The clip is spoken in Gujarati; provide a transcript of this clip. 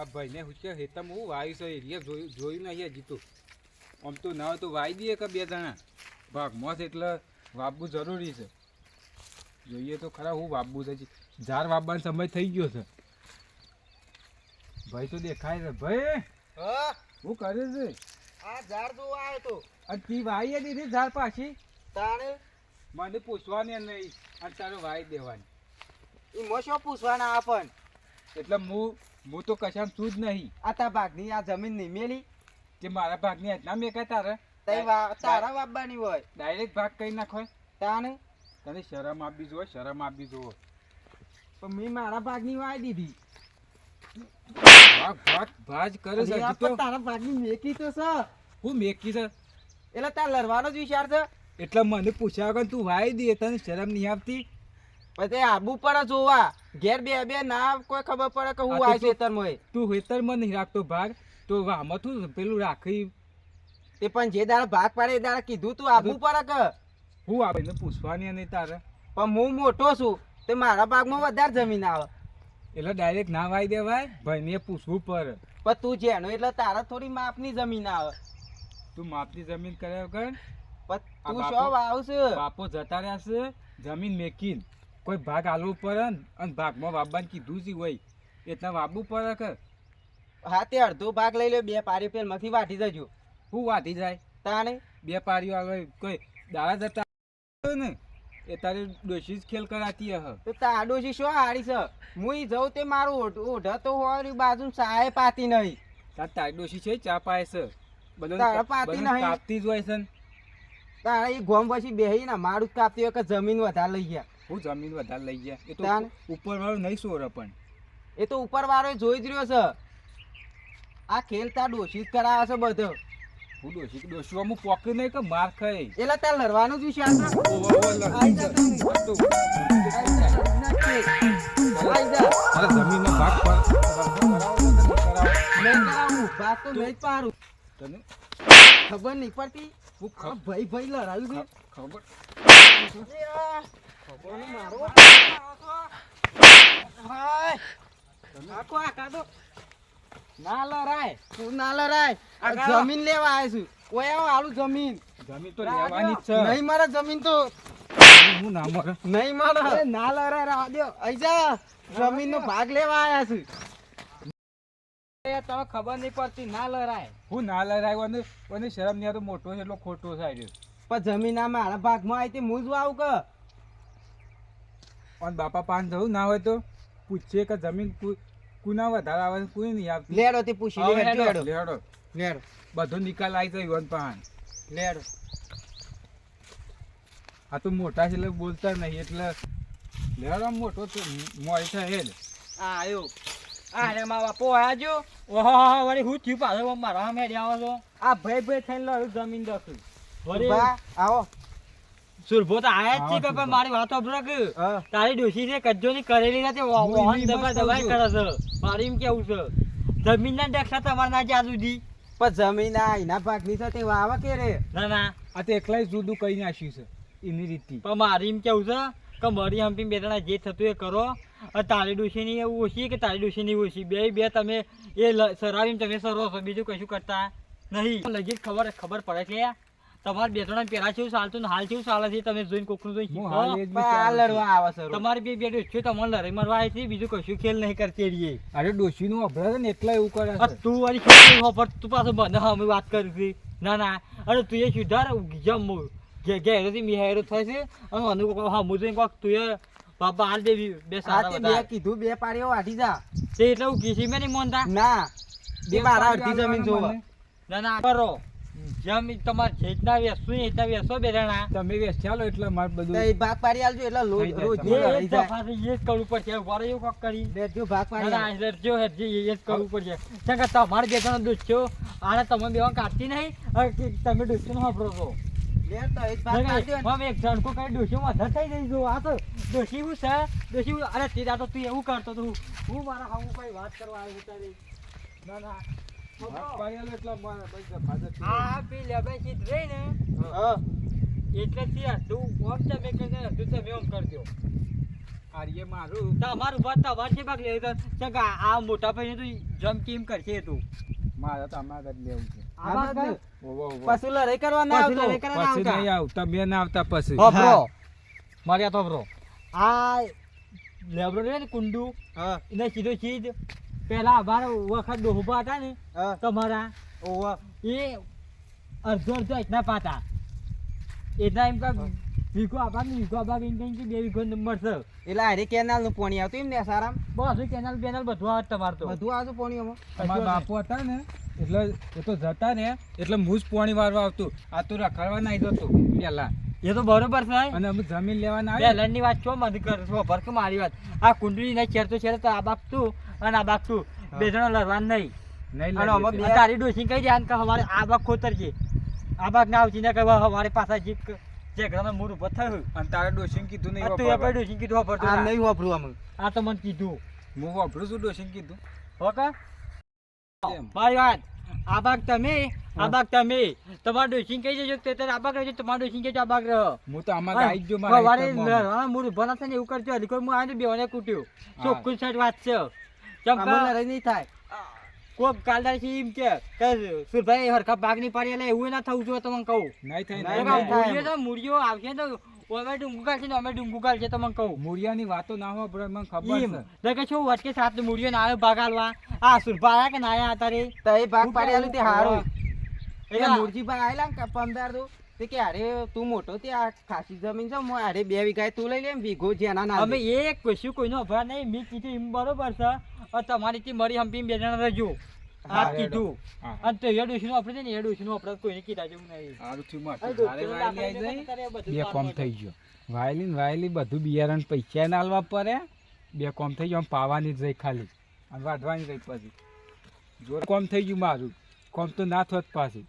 ભાઈને પૂછ્યા હેતમ હું વાયુ છે એરિયા જોયું નહીં હજી તો આમ તો ના હોય તો વાઈ દઈએ કે બે જણા ભાગમાં છે એટલે વાવવું જરૂરી છે જોઈએ તો ખરા હું વાવવું છે ઝાડ વાવવાનો સમય થઈ ગયો છે ભાઈ તો દેખાય છે ભાઈ હા હું કરે છે આ ઝાડ જોવા આવ્યો તો અને તી વાઈએ દીધી ઝાડ પાછી તાણે મને પૂછવાની નહીં અને તારે વાઈ દેવાની ઈ મોશો પૂછવાના આપણ એટલે હું તો કશામ છું જ નહીં આ તા ભાગની આ જમીન નહીં મેલી કે મારા ભાગની ના મેકાય તારે તારા વાપવાની હોય ડાયરેક્ટ ભાગ કરી નાખો તાણે તને શરમ આપવી જોઈએ શરમ આપવી જોઈએ પણ મેં મારા ભાગની વાઈ દીધી ભાજ કરે છે હજી તો તારા ભાગની મેકી તો છે હું મેકી છે એટલે તાર લડવાનો જ વિચાર છે એટલે મને પૂછ્યા વગર તું વાઈ દે તને શરમ નહીં આવતી પછી આબુ પડે જોવા ઘેર બે બે ના કોઈ ખબર પડે કે હું આ ખેતરમાં તું ખેતરમાં નહીં રાખતો ભાગ તો આમાં તું પેલું રાખી તે પણ જે દાડા ભાગ પાડે એ દાડા કીધું તું આબુ પડે કે હું આવે પૂછવાની નહીં તારે પણ હું મોટો છું તે મારા ભાગમાં વધારે જમીન આવે એટલે ડાયરેક્ટ ના વાઈ દેવાય ભાઈને પૂછવું પડે પણ તું જેનો એટલે તારા થોડી માપની જમીન આવે તું માપની જમીન કર્યા વગર પણ તું શું આવશે બાપો જતા રહ્યા છે જમીન મેકીને કોઈ ભાગ આલવું પડે અને ભાગમાં વાવવાનું કીધું છે હોય એટલા વાવવું પડે કે હા તે અડધો ભાગ લઈ લે બે પારી પેલ માંથી વાટી જજો હું વાટી જાય તાણે બે પારીઓ આવે કોઈ દાડા જતા ને એ તારે ડોશી જ ખેલ કરાતી હ તો તાડોશી શું હારી છે હું જઉં તે મારું ઓઢ તો હોય બાજુ સાહેબ પાતી નહીં તારી ડોશી છે ચા પાય છે તારા પાતી નહીં કાપતી જ હોય છે તારા એ ગોમ પછી બેહી ને મારું કાપતી હોય કે જમીન વધારે લઈ ગયા હું જમીન વધારે લઈ ગયા એ તો તાને ઉપર વાળું નહીં સોર પણ એ તો ઉપર વાળો જોઈ જ રહ્યો છે આ ખેલ તાર ડોશી જ કરાવે છે બધો હું ડોશીમાં હું પોકી નહીં કે માર ખાઈ એટલે તાર લડવાનું જ વિચાર છે જમીનનો ભાગ ભાગ તો નહીં પાડું તને ખબર નહીં પડતી ભાઈ ભાઈ લડાયું છે ખબર ના લડાય તું ના લડાય જમીન લેવા આવ્યો છું ઓયા આલું જમીન જમીન તો લેવાની જ છે નહીં મારે જમીન તો હું ના મરે નહીં મારે ના લડાય રાહ દો આઈજા જમીન નો ભાગ લેવા આવ્યા છું તમે ખબર નહીં પડતી ના લડાય હું ના લડાયો અને શરમ નહીં તો મોટો છે એટલો ખોટો થાય પણ જમીન આ મારા ભાગમાં આવી હું જ આવું કે અને બાપા પાન જવું ના હોય તો પૂછે કે જમીન કુના વધારે આવે કોઈ નહીં આવતી લેડો તે પૂછી લેડો લેડો લેડો બધો નિકાલ આવી જાય યુવાન પાન લેડો આ તો મોટા છે એટલે બોલતા નહીં એટલે લેડો મોટો તો મોય છે હે આયો આ રે મા બાપો આજો ઓહો વળી હું થયું પાછો મારા મેડી આવો છો આ ભાઈ ભાઈ થઈને લડું જમીન દસું વળી આવો સુરભો તો આયા જ છે કે મારી વાત સાંભળો કે તારી ડોશી છે કજ્જો ની કરેલી નથી વાહન દબાઈ કરે છે મારી એમ કેવું છે જમીન ના દક્ષા તમારે ના જ્યાં સુધી પણ જમીન આ એના ભાગની સાથે વાવા કે રે ના ના આ તો એકલા જુદું કઈ નાખ્યું છે એની રીતથી પણ મારી એમ કેવું છે કે મારી હંપી બે જણા જે થતું એ કરો તારી ડોશી ની એવું ઓછી કે તારી ડોશી ની ઓછી બે તમે એ સરાવીને તમે સરો છો બીજું કશું કરતા નહીં લગી ખબર પડે છે તમારે બે ત્રણ પેલા કેવું ચાલતું હાલ કેવું ચાલે છે તમે જોઈને કોકનું જોઈને લડવા આવે છે તમારી બે ડોશીઓ તમારે લડાઈ મારવા આવે છે બીજું કશું ખેલ નહીં કરતી રહીએ અરે ડોશી નું અભરા ને એટલા એવું કરે તું વાળી ખેલ તું પાછું મને અમે વાત કરી હતી ના અરે તું એ સુધાર જમ ઘેરેથી મિહાયરો થાય છે અને અનુભવ હા હું જોઈને કોક તું એ બાપા હાલ દેવી બે સારા બે કીધું બે પાડીઓ વાઢી જા તે એટલે હું કીધી મેં નહીં મોનતા ના બે મારા અડધી જમીન જોવા ના કરો જમીન તમારે જેટના વેચશું એટલા વેચો બે જણા તમે વેચાલો એટલે મારે બધું ભાગ પાડી આલજો એટલે રોજ એ જ કરવું પડશે વારે એવું કોક કરી લેજો ભાગ પાડી લેજો હેજી એ જ કરવું પડશે કારણ કે તમારે બે જણા દોસ્તો આને તમે બેવા કાઢતી નહીં તમે દોસ્તો નો વાપરો છો એક જણકો કઈ ડોશી વધારે થઈ જઈ જો આ તો ડોશી હું છે ડોશી અરે તે તો તું એવું કરતો તું હું મારા હું કઈ વાત કરવા આવ્યો તારી ના એટલે તું ઓમ તમે તું તમે ઓમ કરજો આર્ય મારું તમારું ભાત તમારે છે બાકી લેવું તો છે કે આ મોટા ભાઈને તો જમ કેમ કરશે તું મારે તો અમારે જ લેવું છે આમાં જ ઓવો ઓવો પછી લડાઈ કરવા ના પછી આવતો. લડાઈ કરવા ના પછી આવતા. નહીં આવતા બે ના આવતા પછી હોભરો માર્યા તો બ્રો આ લેબરો ને કુંડુ હા એને સીધો સીધ પેલા અમારે વખત ડોહબા હતા ને હા તમારા ઓવા એ અડધો અડધો એટલા પાતા એટલા એમ કે વીઘો આભાગ એમ કઈ બે વીઘો નંબર છે એટલે આરે કેનાલ નું પાણી આવતું એમ ને સારામ બધું કેનાલ બેનાલ બધું આવે તમારે તો બધું આવતું પાણી આમાં અમારા બાપુ હતા ને એટલે એ તો જતા ને એટલે હું જ પાણી વારવા આવતું આ તો રખડવા ના જતો પેલા એ તો બરોબર છે અને અમે જમીન લેવાના બે આવે લણની વાત છો મત કર છો ભર કે મારી વાત આ કુંડળી ને છેડતો છેડતો આ બાપ તું અને આ બાપ તું બે જણા લડવાનું નહીં નહીં અને અમે લાગે બે- આ તારી ડોસી કઈ ધ્યાન કે હવારે આ બાપ ખોતર છે આ બાપ ના આવતી ને કે હવારે પાછા જીત જે ઘરમાં મૂળ ઉભો થયું અને તારે ડોશીને કીધું નહીં આ તું એ વાપરવા. ડોસી કીધું વાપરતો આ ના. નહીં વાપરું અમે આ તો મને કીધું હું વાપરું છું ડોશીને કીધું ઓકે એમ. મારી વાત આ બાગ તમે તમારા ડોસી કહી દેજો તે તારે આ બાગ રહેજો તમારા ડોસી કહેજો આ બાગ રહો હું તો આમાં ગાઈ જ જો મારા સવારે હિસાબમાં. લડવાના મૂળ ઉભા ના થાય ને એવું કરજો હજી કોઈ હું આને બેવાને કૂટ્યું હા. ચોખ્ખું સાઈડ વાત છે ચમ આમાં લડાઈ નહીં થાય કોક કાલદાર છે એમ કે સુરભાઈ હરખા ભાગ નહીં પાડી એટલે એવું ના થવું જોઈએ તમને કહું નહીં થાય નહીં નહીં થાય. થાય. મૂળિયો આવશે તો અમે ડુંગુ કાઢશે ને અમે ડુંગુ કાઢશે તમને કહું મૂળિયાની વાતો ના હોય પણ મને ખબર એમ છે તો કે શું વટકે સાત મૂળિયો ના આવ્યો ભાગ આલવા આ સુરભા આયા કે ના આયા તારે તો એ ભાગ પાડી આલું તે હારું એટલે એટલે મૂળજીભાઈ આયેલા ને પમદાર તો તે કે અરે તું મોટો તે આ ખાસી જમીન છે હું અરે 2 વીઘા તું લઈ લે એમ વીઘો જેના ના અમે એક કશું કોઈનો અભાર નહીં મેં કીધું એમ બરોબર છે અને તમારી થી મરી હંપી બે જણા રહેજો આ હા, કીધું હા. અને તો એ ડોશીનું આપણે છે ને એ ડોશીનું આપણે કોઈને કીધા જેવું નહીં સારું થયું મારે. આ તારે ડોશીનું વાયલી આપણે આઈ જાય, બધું બે કોમ થઈ ગયો વાયલી બધું બિયારણ પૈસા ના આલવા પડે બે કોમ થઈ ગયો આમ પાવાની જ રહી ખાલી અને વાઢવાની રહી પછી જોર કોમ થઈ ગયું મારું કોમ તો ના થોત પાછી